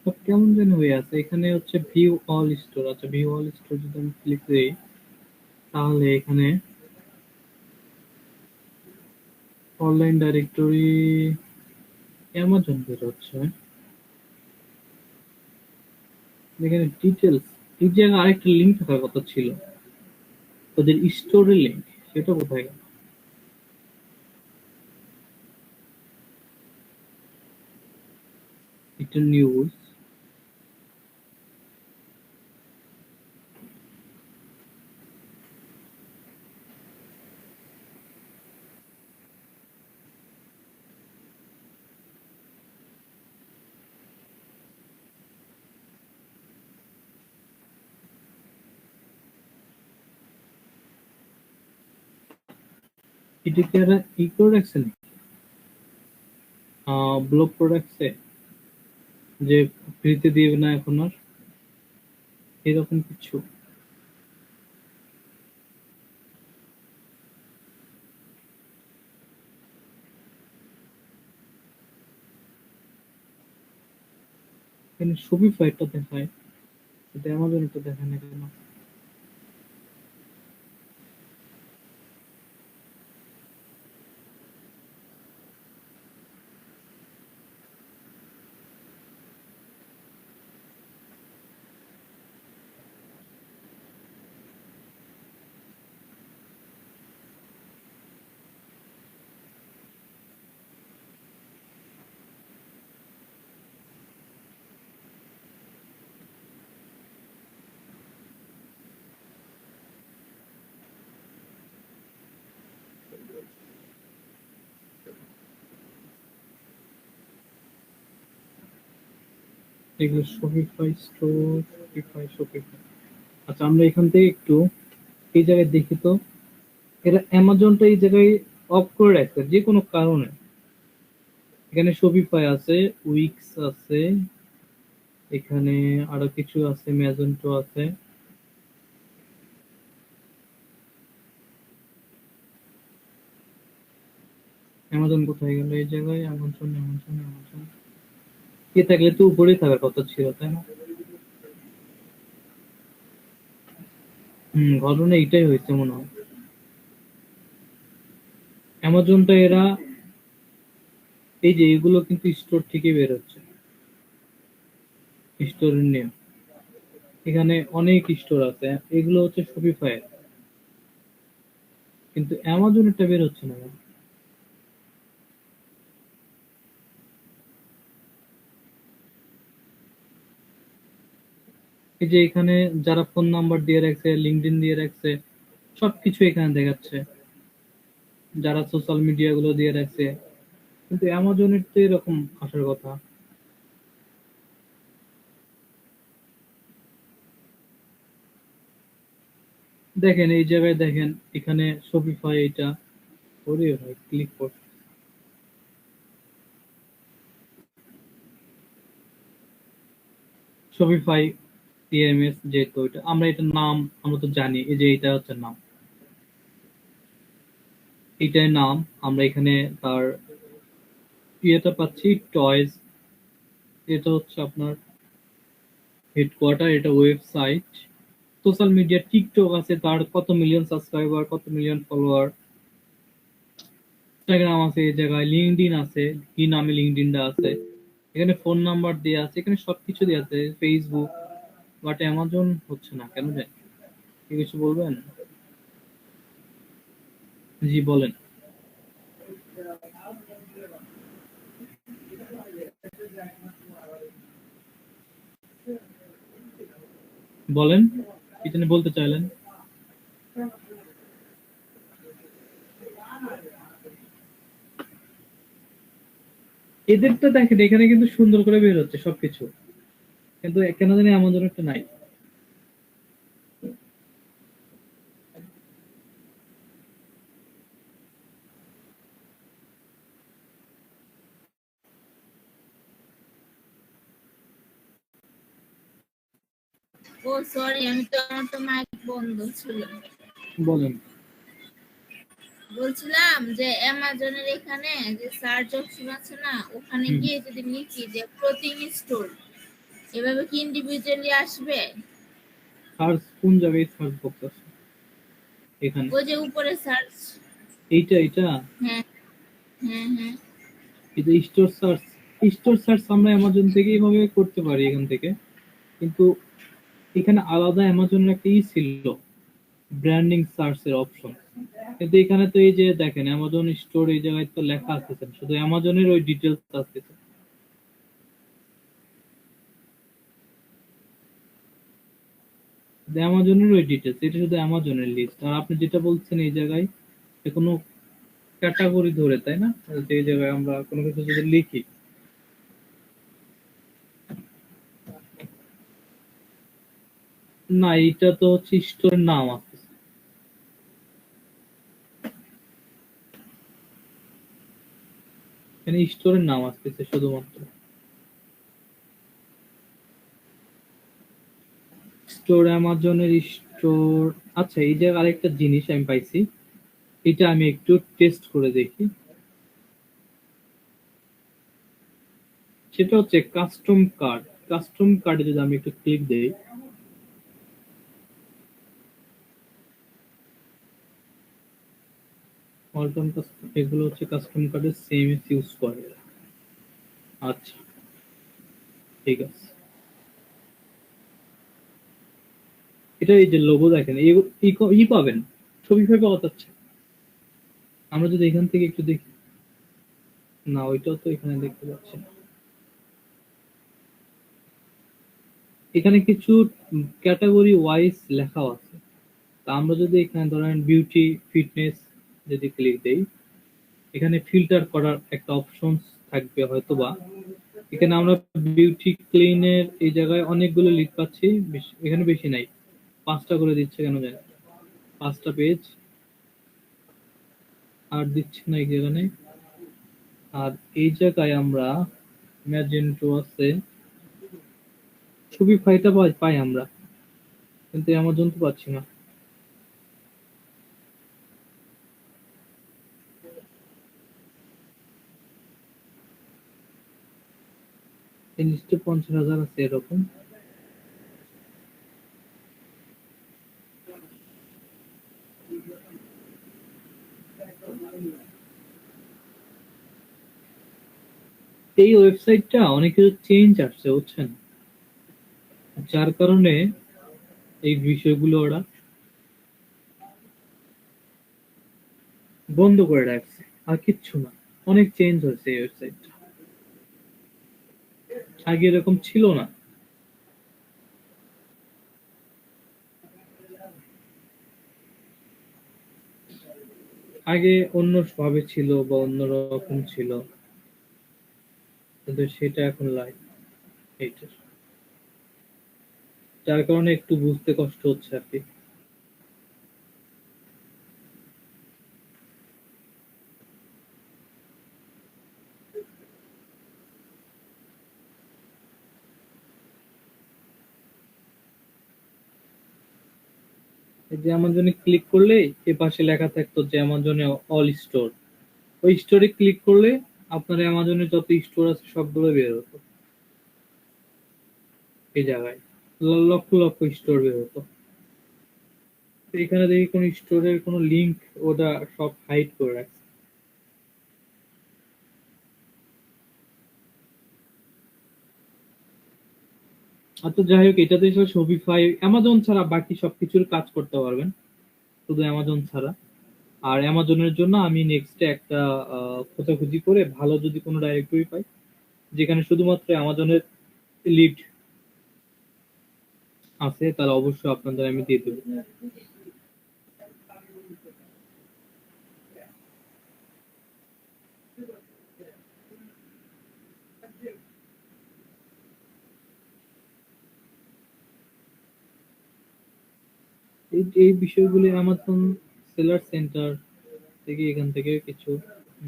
তো কেমন যেন হয়ে আছে, এখানে হচ্ছে ভিউ অল স্টোর। আচ্ছা, ভিউ অল স্টোর যদি আমি ক্লিক করি, তাহলে এখানে অনলাইন ডাইরেক্টরি অ্যামাজন বের হচ্ছে। এখানে ডিটেলস, এই জায়গায় আরেকটা লিঙ্ক থাকার কথা ছিল, ওদের স্টোরের লিঙ্ক, সেটা কোথায় গেল? একটা নিউজ, এটা কি এরা ই করে রাখছে নাকি ব্লক করে রাখছে, যে ফ্রিতে দিবে না এখন আর, এরকম কিছু? এখানে শপিফাইটা দেখায়, এটা অ্যামাজন তো দেখায় না কেন? এগুলো শপিফাই স্টোর, শপিফাই। আচ্ছা, আমরা এখান থেকে একটু এই জায়গায় দেখি তো, এরা অ্যামাজনটা এই জায়গায় অফ করে রাখছে যে কোনো কারণে। এখানে শপিফাই আছে, উইক্স আছে, এখানে আরো কিছু আছে, ম্যাজেন্টো আছে। অ্যামাজন কোথায় গেল? এই জায়গায় অ্যামাজন, অ্যামাজন, অ্যামাজন কি থাকলে তো উপরেই থাকার কথা ছিল, তাই না? ঘটনা এটাই হয়েছে মনে হয়। অ্যামাজনটা এরা, এই যে এগুলো কিন্তু স্টোর থেকে বের হচ্ছে, স্টোরের নেম। এখানে অনেক স্টোর আছে, এগুলো হচ্ছে শপিফাই, কিন্তু অ্যামাজনেরটা বের হচ্ছে না কেন? এই যে এখানে যারা ফোন নাম্বার দিয়ে রাখছে, লিঙ্কডইন দিয়ে রাখছে, সবকিছু এখানে দেখাচ্ছে, যারা সোশ্যাল মিডিয়া গুলো দিয়ে রাখছে, কিন্তু অ্যামাজনের তো এরকম আসার কথা। দেখেন এই জায়গায় দেখেন, এখানে শপিফাই এটা, ওরে ভাই ক্লিক কর, শপিফাই সিএমএস, যেহেতু এটা আমরা, এটার নাম আমরা তো জানি, এই যে এটা হচ্ছে নাম, এইটার নাম। আমরা এখানে তার ইয়েটা পাচ্ছি টয়েস, এটা হচ্ছে আপনার হেডকোয়ার্টার, এটা ওয়েবসাইট। সোশ্যাল মিডিয়া টিকটক আছে, তার কত মিলিয়ন সাবস্ক্রাইবার, কত মিলিয়ন ফলোয়ার। ইনস্টাগ্রাম আছে, এই জায়গায় লিঙ্কডইন আছে, কি নামে লিঙ্কডইনটা আছে, এখানে ফোন নাম্বার দেওয়া আছে, এখানে সবকিছু দেওয়া আছে, ফেসবুক। বাট অ্যামাজন হচ্ছে না কেন জানি, কি কিছু বলবেন? জি বলেন। বলেন, কি জানি বলতে চাইলেন। এদেরটা দেখেন, এখানে কিন্তু সুন্দর করে বের হচ্ছে সবকিছু, কিন্তু কেন জানি অ্যামাজন একটা নাই। ও সরি, আমার তো মাইক বন্ধ ছিল। বলেন। বলছিলাম যে অ্যামাজনের এখানে যে সার্চ অপশন আছে না, ওখানে গিয়ে যদি লিখি যে ক্লোথিং স্টোর, এভাবে কি ইন্ডিভিজুয়ালি আসবে? সার্চ কোন জায়গায় সার্চ বক্স আছে? এখানে ওই যে উপরে সার্চ। এইটা হ্যাঁ হ্যাঁ হ্যাঁ। এটা স্টোর সার্চ। স্টোর সার্চ আমরা অ্যামাজন থেকে এইভাবে করতে পারি এখান থেকে, কিন্তু এখানে আলাদা অ্যামাজনের একটা ছিল, ব্র্যান্ডিং সার্চ এর অপশন। কিন্তু এখানে তো এই যে দেখেন অ্যামাজন স্টোর, এই জায়গায় তো লেখা আসতেছে না, শুধু অ্যামাজনের ওই ডিটেলস আসতেছে। অ্যামাজনের ওই ডিটেলস, এটা শুধু অ্যামাজনের লিস্ট। আর আপনি যেটা বলছেন এই জায়গায় যে কোনো ক্যাটাগরি ধরে, তাই না? যে এই জায়গায় আমরা কোনো কিছু যদি লিখি, না এটা তো হচ্ছে স্টোরের নাম আছে, এখানে স্টোরের নাম আসতেছে শুধুমাত্র। স্টোর, অ্যামাজনের স্টোর। আচ্ছা, এই যে আরেকটা জিনিস আমি পাইছি, এটা আমি একটু টেস্ট করে দেখি। সেটা হচ্ছে কাস্টম কার্ড। কাস্টম কার্ডে যদি আমি একটু ক্লিক দেই, অল্টন কাস্টম, এগুলো হচ্ছে কাস্টম কার্ডের সেম ইউজ করে। আচ্ছা, ঠিক আছে। এটা এই যে লোগো দেখেন, ই পাবেন, ছবি ফাই পাওয়া যাচ্ছে। আমরা যদি এখান থেকে একটু দেখি, না ওইটাও তো এখানে দেখতে পাচ্ছি না। এখানে কিছু ক্যাটাগরি ওয়াইজ লেখা আছে। তা আমরা যদি এখানে ধরেন বিউটি ফিটনেস যদি ক্লিক দেই, এখানে ফিল্টার করার একটা অপশন থাকবে হয়তো বা। এখানে আমরা বিউটি ক্লিনের এই জায়গায় অনেকগুলো লিড পাচ্ছি, এখানে বেশি নাই, 5টা করে দিচ্ছে কেন জানি, 5টা পেজ। আর দিচ্ছে না এখানে। আর এই জায়গায় আমরা ম্যাজেন্টো আছে, ছবি ফাইটা পাই আমরা, কিন্তু অ্যামাজন তো পাচ্ছি না। এই লিস্টে 50,000 আছে এরকম। এই ওয়েবসাইটটা অনেক কিছু চেঞ্জ আসছে বুঝছেন, যার কারণে এই বিষয়গুলো ওরা বন্ধ করে রাখছে, আর কিচ্ছু না। অনেক চেঞ্জ হয়েছে এই ওয়েবসাইটটা, আগে এরকম ছিল না। আগে অন্য ভাবে ছিল বা অন্যরকম ছিল, কিন্তু সেটা এখন লাইভ এইটার, যার কারণে একটু বুঝতে কষ্ট হচ্ছে আর কি। এই যে অ্যামাজনে ক্লিক করলে এ পাশে লেখা থাকতো যে অ্যামাজনে অল স্টোর, ওই স্টোরে ক্লিক করলে আপনার অ্যামাজনের যত স্টোর আছে সবগুলো বের হতো এই জায়গায়, লক্ষ লক্ষ স্টোর বের হতো। তো এখানে দেখি কোন স্টোরের কোনো লিংক ওটা সব হাইড করে রাখছে। আচ্ছা যাই হোক, এটাতে শপিফাই অ্যামাজন ছাড়া বাকি সবকিছুর কাজ করতে পারবেন, শুধু অ্যামাজন ছাড়া। আর অ্যামাজনের জন্য আমি নেক্সটে একটা খোঁজাখুঁজি করে ভালো যদি কোনো ডাইরেক্টরি পাই যেখানে শুধুমাত্র অ্যামাজনের লিড আছে, তাহলে অবশ্যই আপনাদের আমি দিয়ে দেবো। এই এই বিষয়গুলি অ্যামাজন সেলার সেন্টার থেকে এখান থেকে কিছু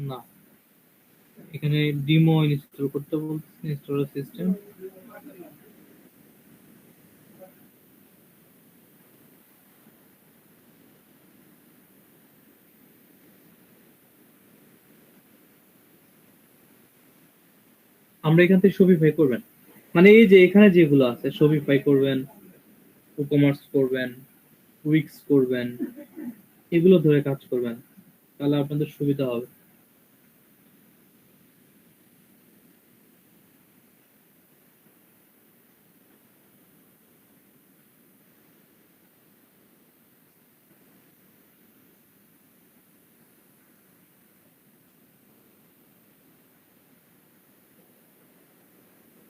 না, এখানে ডিমো ইনস্টল করতে বলছে, ইনস্টল সিস্টেম। আমরা এখান থেকে শপিফাই করবেন, মানে এই যে এখানে যেগুলো আছে শপিফাই করবেন, ই-কমার্স করবেন, উইক্স করবেন, এগুলো ধরে কাজ করবেন, তাহলে আপনাদের সুবিধা হবে।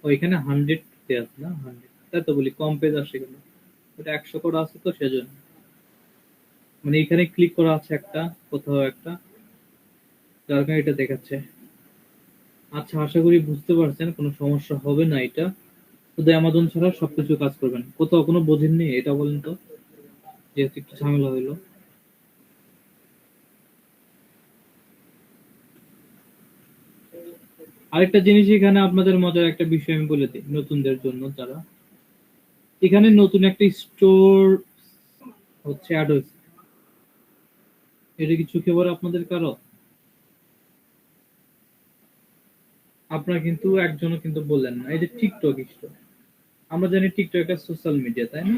ওইখানে 100 আছে না, 100, তাই তো বলি কম পেজ আসে কেন, ওটা 100 করে আছে তো সেজন্য। মানে এখানে ক্লিক করা আছে একটা, কোথাও একটা, যার কারণে এটা দেখাচ্ছে। আচ্ছা আশা করি বুঝতে পারছেন, কোনো সমস্যা হবে না। এটা শুধু অ্যামাজন ছাড়া সবকিছু কাজ করবেন। কোথাও কোনো বোঝেননি এটা বলেন তো, যেহেতু একটু ঝামেলা হইলো। আরেকটা জিনিস এখানে আপনাদের মজার একটা বিষয় আমি বলে দিই নতুনদের জন্য যারা, এখানে নতুন একটা স্টোর হচ্ছে অ্যাড হয়েছে, এটা কি চোখে পড়ে আপনাদের কারো? আপনারা কিন্তু একজনও কিন্তু বললেন না, এই যে টিকটক স্টোর। আমরা জানি টিকটক একটা সোশ্যাল মিডিয়া, তাই না?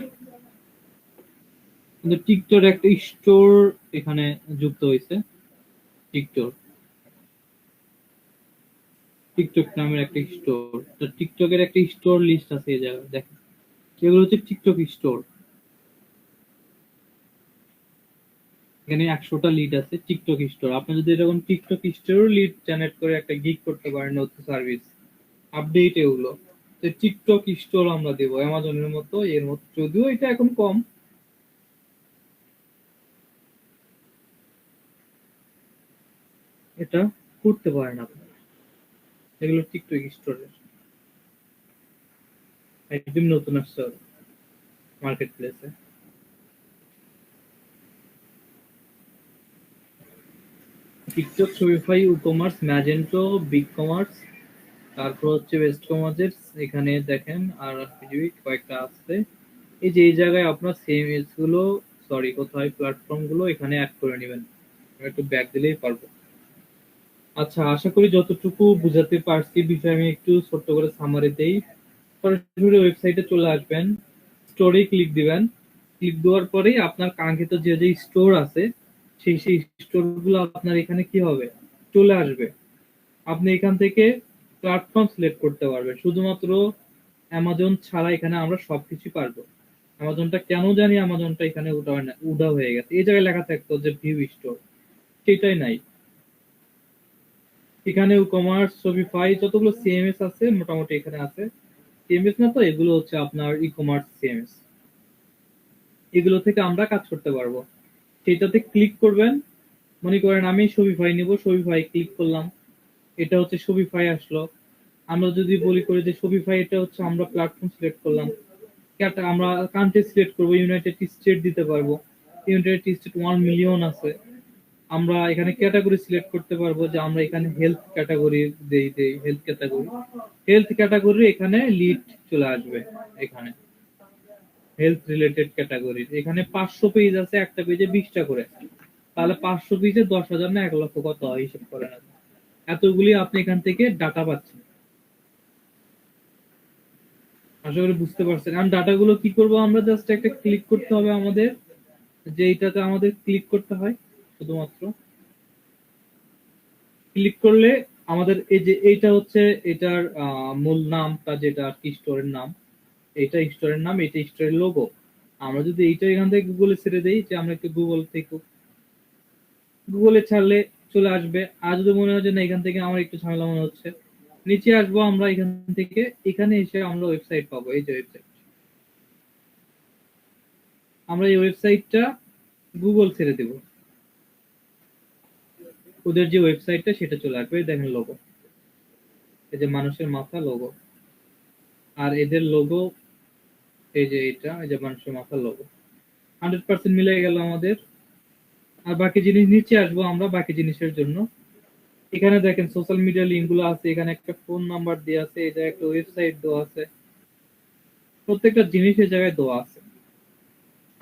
কিন্তু টিকটক একটা স্টোর এখানে যুক্ত হয়েছে। টিকটক, টিকটক নামের একটা স্টোর, তো টিকটকের একটা স্টোর লিস্ট আছে এই জায়গায় দেখেন, এগুলো হচ্ছে টিকটক স্টোর। এখানে 100টা লিড আছে টিকটক স্টোর। আপনি যদি এরকম টিকটক স্টোর লিড জেনারেট করে একটা গিগ করতে পারেন, নতুন সার্ভিস আপডেট এগুলো, তো টিকটক স্টোর আমরা দেবো অ্যামাজনের মতো, এর মতো, যদিও এটা এখন কম, এটা করতে পারেন আপনারা। এগুলো টিকটক স্টোরের একদম নতুন আসছে মার্কেট প্লেসে। TikTok, Shopify, ecommerce, Magento, BigCommerce, তারপর হচ্ছে ওয়েস্ট কমার্সের এখানে দেখেন, আর কয়েকটা আছে। এই যে এই জায়গায় আপনার সিএমএস গুলো, সরি কোথায় প্ল্যাটফর্ম গুলো এখানে অ্যাড করে নেবেন, একটু ব্যাক দিলেই পারবো। আচ্ছা আশা করি যতটুকু বুঝাতে পারছি বিষয় আমি একটু ছোট্ট করে সামারি দেই। সরাসরি ওয়েবসাইটে চলে আসবেন, স্টোরে ক্লিক দিবেন, ক্লিক দেওয়ার পরেই আপনার কাঙ্ক্ষিত যে যে স্টোর আছে সেই সেই স্টোর গুলো আপনার এখানে কি হবে, চলে আসবে। আপনি এখান থেকে প্ল্যাটফর্ম সিলেক্ট করতে পারবেন, শুধুমাত্র অ্যামাজন ছাড়া এখানে আমরা সবকিছু পারবো। অ্যামাজনটা কেন জানি অ্যামাজনটা এখানে উঠা হয় না, উঠা হয়ে গেছে। এই জায়গায় লেখা থাকতো যে ভিউ স্টোর, সেটাই নাই এখানে। কমার্স, শপিফাই, যতগুলো সিএমএস আছে মোটামুটি এখানে আছে। সিএমএস না তো, এগুলো হচ্ছে আপনার ই কমার্স সিএমএস, এগুলো থেকে আমরা কাজ করতে পারবো। সেটাতে ক্লিক করবেন, মনে করেন আমি শপিফাই নিব, শপিফাই ক্লিক করলাম, এটা হচ্ছে শপিফাই আসলো। আমরা যদি বলি করে যে শপিফাই, এটা হচ্ছে আমরা প্ল্যাটফর্ম সিলেক্ট করলাম, আমরা কান্ট্রি সিলেক্ট করবো, ইউনাইটেড স্টেট দিতে পারবো, ইউনাইটেড স্টেট 1 মিলিয়ন আছে। আমরা এখানে ক্যাটাগরি সিলেক্ট করতে পারবো, যে আমরা এখানে হেলথ ক্যাটাগরি দেই দেই হেলথ ক্যাটাগরি, হেলথ ক্যাটাগরি এখানে লিড চলে আসবে। এখানে হেলথ রিলেটেড ক্যাটাগরি এখানে 500 পেজ আছে, একটা পেজে 20টা করে, তাহলে 500 পেজে 10,000 না 1 লক্ষ কত হয় হিসেব করেন আপনি। এতগুলি আপনি এখান থেকে ডাটা পাচ্ছেন। আশা করি বুঝতে পারছেন। কারণ ডাটাগুলো কি করব, আমরা জাস্ট একটা ক্লিক করতে হবে আমাদের, যে এইটাতে আমাদের ক্লিক করতে হয় শুধুমাত্র। ক্লিক করলে আমাদের এই যে এইটা হচ্ছে এটার মূল নামটা, যেটা আর কি স্টোরের নাম, এইটা স্টোরের নাম, এটা স্টোরের লোগো। আমরা যদি এইটা এখান থেকে গুগলে ছেড়ে দেই, যে আমরা একটু গুগল থেকে, গুগলে ছাড়লে চলে আসবে। আর যদি মনে হয় যে না এখান থেকে আমার একটু ঝামেলা মনে হচ্ছে, নিচে আসবো আমরা, এখান থেকে এখানে এসে আমরা ওয়েবসাইট পাবো। এই যে ওয়েবসাইট, আমরা এই ওয়েবসাইটটা গুগল ছেড়ে দেব, ওদের যে ওয়েবসাইটটা সেটা চলে আসবে। এই দেখেন লোগো, এই যে মানুষের মাথা লোগো, আর এদের লোগো এই যে এটা, এই যে মানুষের মাথার লোগো 100% মিলে গেল আমাদের। আর বাকি জিনিস নিচে আসবো আমরা বাকি জিনিসের জন্য। এখানে দেখেন সোশ্যাল মিডিয়া লিঙ্ক গুলো আছে, এখানে একটা ফোন নাম্বার দেওয়া আছে, এটা একটা ওয়েবসাইট দেওয়া আছে, প্রত্যেকটা জিনিস এই জায়গায় দেওয়া আছে।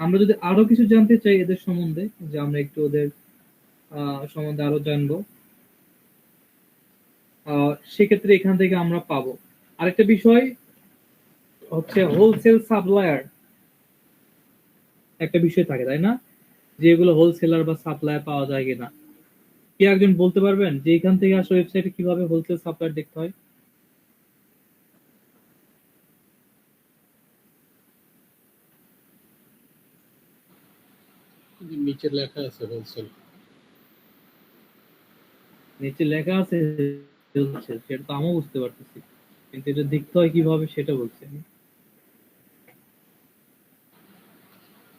আমরা যদি আরো কিছু জানতে চাই এদের সম্বন্ধে, যে আমরা একটু ওদের সম্বন্ধে আরো জানবো, সেক্ষেত্রে এখান থেকে আমরা পাবো। আরেকটা বিষয় হচ্ছে হোলসেল সাপ্লায়ার, একটা বিষয় থাকে তাই না, যে এগুলো হোলসেলার বা সাপ্লায়ার পাওয়া যায় কিনা। কি একজন বলতে পারবেন যে এখান থেকে আসলে ওয়েবসাইটে কিভাবে হোলসেল সাপ্লায়ার দেখতে হয়? নিচে লেখা আছে হোলসেল। নিচে লেখা আছে হোলসেল, সেটা তো আমিও বুঝতে পারতেছি, কিন্তু এটা দেখতে হয় কিভাবে সেটা বলছি আমি।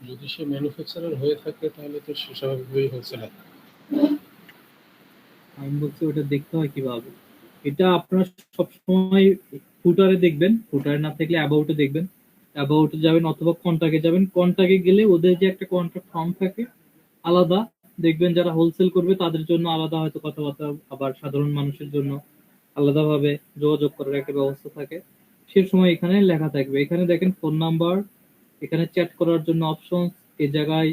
যদি সে ম্যানুফ্যাকচারার হয়ে থাকে তাহলে তো সে স্বাভাবিকভাবেই হোলসেলার। আমি বলছি ওটা দেখতে হয় কিভাবে। এটা আপনারা সবসময় ফুটারে দেখবেন, ফুটারে না থাকলে অ্যাবাউটে দেখবেন। অ্যাবাউটে যাবেন অথবা কন্টাক্টে যাবেন, কন্টাক্টে গেলে ওদের যে একটা কন্ট্যাক্ট ফর্ম থাকে আলাদা, দেখবেন যারা হোলসেল করবে তাদের জন্য আলাদা হয়তো কথাবার্তা, আবার সাধারণ মানুষের জন্য আলাদাভাবে যোগাযোগ করার একটা ব্যবস্থা থাকে। সে সময় এখানে লেখা থাকবে, এখানে দেখেন ফোন নাম্বার, এখানে চ্যাট করার জন্য অপশন, এই জায়গায়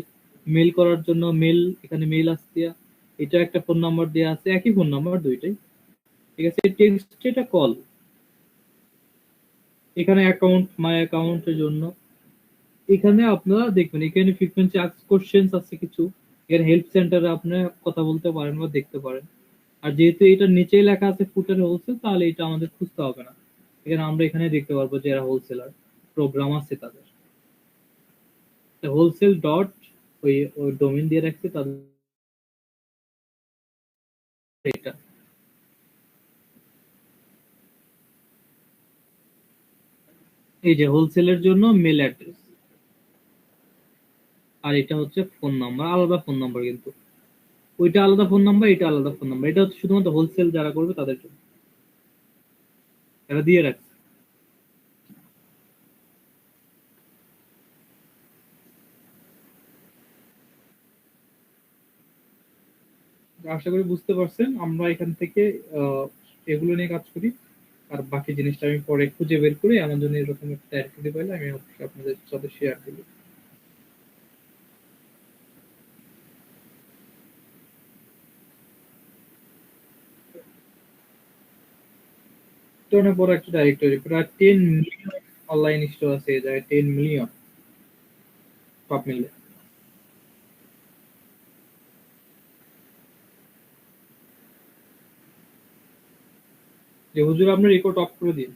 মেল করার জন্য মেল, এখানে মেল আসতে, এটা একটা ফোন নাম্বার দেওয়া আছে, একই ফোন নাম্বার দুইটাই, ঠিক আছে। টেক্সট এটা কল, এখানে অ্যাকাউন্ট মাই অ্যাকাউন্টের জন্য, এখানে আপনারা দেখবেন এখানে ফ্রিকোয়েন্সি আস্ক কোশ্চেন্স আছে কিছু, এখানে হেল্প সেন্টারে আপনি কথা বলতে পারেন বা দেখতে পারেন। আর যেহেতু এটা নিচেই লেখা আছে ফুটারে হোলসেল, তাহলে এটা আমাদের খুঁজতে হবে না, এখানে আমরা এখানে দেখতে পারবো যে এরা হোলসেলার, প্রোগ্রাম আছে তাদের, হোলসেল ডট, ওই ওই ডোমেন দিয়ে রাখছে তাদের এটা। এই যে হোলসেলের জন্য মেল অ্যাড্রেস, আর এটা হচ্ছে ফোন নাম্বার, আলাদা ফোন নাম্বার কিন্তু, ওইটা আলাদা ফোন নাম্বার, এটা আলাদা ফোন নাম্বার, এটা হচ্ছে শুধুমাত্র হোলসেল যারা করবে তাদের জন্য এটা দিয়ে রাখছে। আশা করি বুঝতে পারছেন। আমরা এখান থেকে আহ, এগুলো নিয়ে কাজ করি, আর বাকি জিনিসটা আমি পরে খুঁজে বের করে আমার জন্য এরকম একটা ডাইরেক্টরি পাইলে আমি অবশ্যই আপনাদের সাথে শেয়ার দিব। এটা অনেক বড় একটা ডাইরেক্টরি, প্রায় 10 মিলিয়ন অনলাইন স্টোর আছে এই জায়গায়, 10 মিলিয়ন সব মিলে। যে হুজুর আপনি রেকর্ড অফ করে দিন।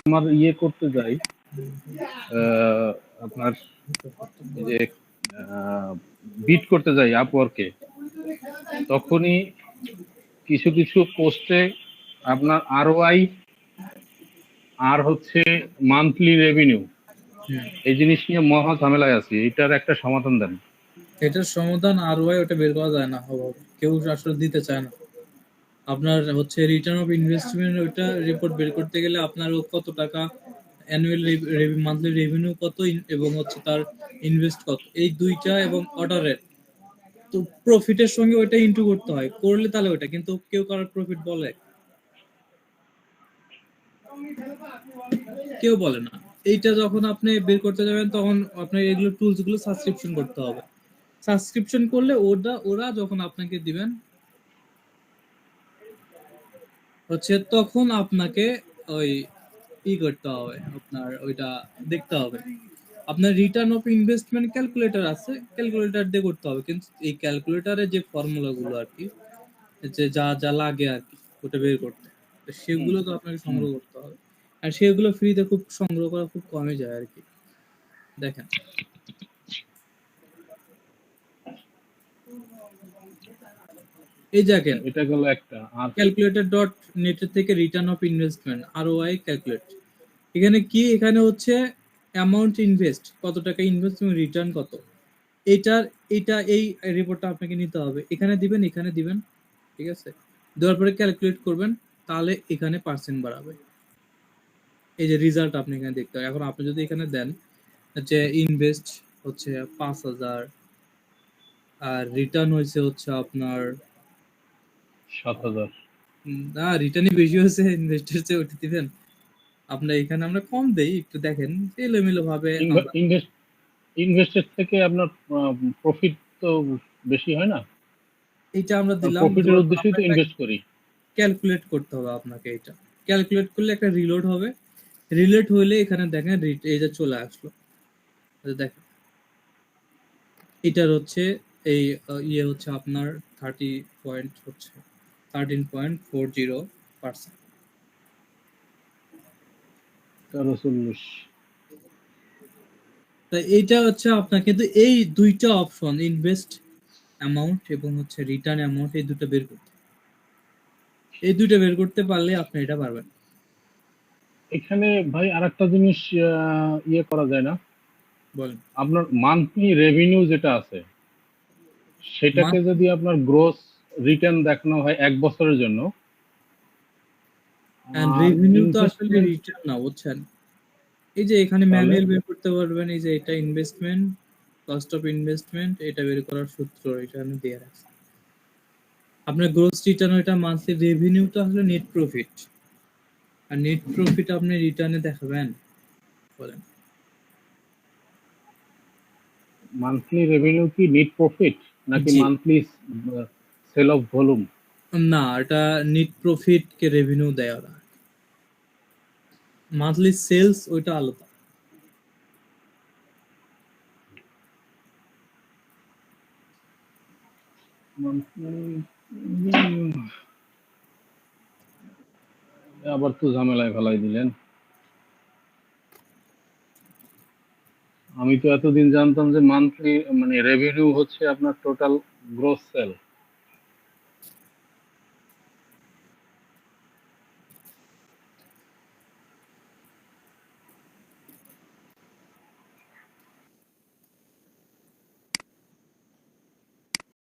আমার ইয়ে করতে যাই, আপনার এই যে বিট করতে যাই আপওয়ার্কে, তখনই কিছু কিছু পোস্টে আপনার আরওআই আর হচ্ছে মান্থলি রেভিনিউ, এই জিনিস নিয়ে মহা ঝামেলায় আছি। এটার একটা সমাধান দেন। এটার সমাধান আরওআই ওটা বের করা যায় না, কেউ আসলে দিতে চায় না। আপনার হচ্ছে রিটার্ন অফ ইনভেস্টমেন্ট, ওইটা রিপোর্ট বের করতে গেলে আপনার কত টাকা অ্যানুয়াল মান্থলি রেভিনিউ কত এবং হচ্ছে তার ইনভেস্ট কত, এই দুইটা এবং অর্ডারের তো প্রফিটের সঙ্গে ওইটা ইনটু করতে হয়, করলে তাহলে ওইটা, কিন্তু কেউ কারোর প্রফিট বলে? কেউ বলে না। এইটা যখন আপনি বের করতে যাবেন তখন আপনার এগুলো টুলস গুলো সাবস্ক্রিপশন করতে হবে। সাবস্ক্রিপশন করলে ওরা যখন আপনাকে দিবেন হচ্ছে তখন আপনাকে ওই করতে হবে, আপনার ওইটা দেখতে হবে। আপনার রিটার্ন অফ ইনভেস্টমেন্ট ক্যালকুলেটর আছে, ক্যালকুলেটর দিয়ে করতে হবে, কিন্তু এই ক্যালকুলেটরে যে ফর্মুলা গুলো আর কি, যে যা যা লাগে আর কি ওটা বের করতে, তো সেগুলো তো আপনাকে সংগ্রহ করতে হবে। আর সেগুলো ফ্রিতে খুব সংগ্রহ করা খুব কমে যায় আর কি। দেখেন, এই দেখেন, এটা গেল একটা। আর ক্যালকুলেটর ডট নেটের থেকে return of investment ROI calculate, এখানে কি, এখানে হচ্ছে অ্যামাউন্ট ইনভেস্ট, কত টাকা ইনভেস্ট এবং রিটার্ন কত, এটার এটা এই রিপোর্টটা আপনাকে নিতে হবে, এখানে দিবেন, এখানে দিবেন, ঠিক আছে, দেওয়ার পরে ক্যালকুলেট করবেন, তাহলে এখানে পার্সেন্ট বাড়াবে। এই যে রিজাল্ট আপনি এখানে দেখতে হবে। এখন আপনি যদি এখানে দেন যে ইনভেস্ট হচ্ছে 5,000 আর রিটার্ন হয়েছে হচ্ছে আপনার 7,000, না, রিটার্নই বেশি হয়েছে ইনভেস্টের চেয়ে, ওটা দিবেন। আপনার এখানে আমরা কম দেই, একটু দেখেন এলোমেলো ভাবে আমরা। ইনভেস্টের থেকে আপনার প্রফিট তো বেশি হয় না? এইটা আমরা দিলাম, প্রফিটের উদ্দেশ্যেই তো ইনভেস্ট করি। ক্যালকুলেট করতে হবে আপনাকে। এটা ক্যালকুলেট করলে একটা রিলোড হবে, রিলেট হইলে এখানে দেখেন এই যে চলে আসলো, দেখেন এটার হচ্ছে এই ইয়ে হচ্ছে আপনার 13.40%। 40 তাই এইটা হচ্ছে আপনার, কিন্তু এই দুইটা অপশন ইনভেস্ট অ্যামাউন্ট এবং হচ্ছে রিটার্ন অ্যামাউন্ট, এই দুটো বের করতে, এই দুটো বের করতে পারলে আপনি এটা পারবেন। এখানে ভাই আরেকটা জিনিস ইয়ে করা যায় না? বলেন। আপনার মান্থলি রেভিনিউ যেটা আছে, সেটাকে যদি আপনার গ্রোস রিটার্ন দেখানো হয় 1 বছরের জন্য, এন্ড আর রেভিনিউ তো আসলে ইনভেস্টমেন্ট, রিটার্ন না, বুঝছেন? এই যে এখানে তাহলে ম্যানুয়াল বের করতে পারবেন, এই যে এটা ইনভেস্টমেন্ট, কস্ট অফ ইনভেস্টমেন্ট, এটা বের করার সূত্র এটা আমি দিয়ে রাখছি। আপনার গ্রোস রিটার্ন, ওইটা মান্থলি রেভিনিউটা হলো নেট প্রফিট, আর নেট প্রফিট আপনি রিটার্নে দেখাবেন, বলেন। মান্থলি রেভিনিউ কি নেট প্রফিট নাকি জি, মান্থলি সেল অফ ভলিউম? না, এটা নেট প্রফিট কে রেভিনিউ দেয় ওরা, মান্থলি সেলস ওইটা আলাদা। আবার তো ঝামেলায় ফেলাই দিলেন। আমি তো এতদিন জানতাম যে মান্থলি মানে রেভিনিউ হচ্ছে আপনার টোটাল গ্রোস সেল।